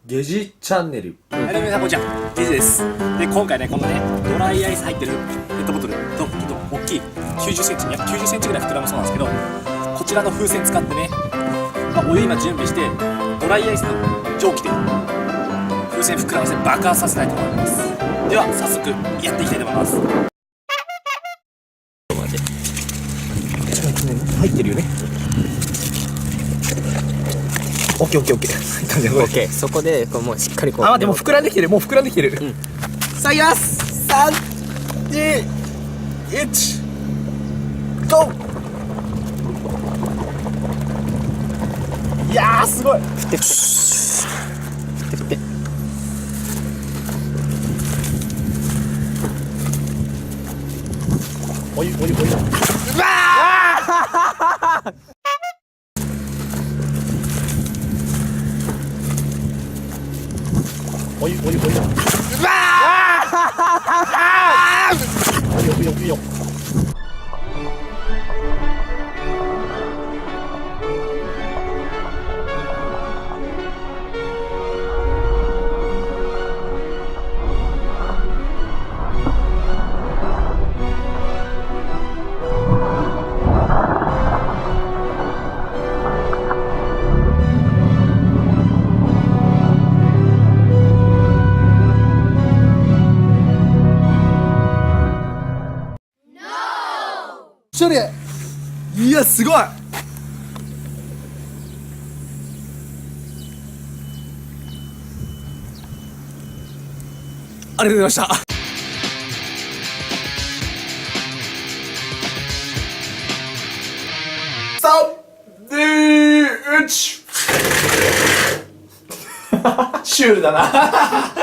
ゲジチャンネル。はい、皆さんこんにちは、ゲジです。で、今回ね、このね、ドライアイス入ってるペットボトルと、ちょっと大きい90センチ、約90センチぐらい膨らむそうなんですけど、こちらの風船使ってね、お湯今準備して、ドライアイスの蒸気で風船膨らませ爆発させたいと思います。では、早速やっていきたいと思います。入ってるよね。オッケーオッケーオッケー。オッケー、そこでこうもうしっかりこう。あ、でも膨らんできてる、もう膨らんできてる。さあ、いきます。3、2、1、ゴー。いやー、すごい。振って振って。お湯。うわー。お湯。うわー。お湯。処理。いや、すごい。ありがとうございました。3、2、1。シュールだな。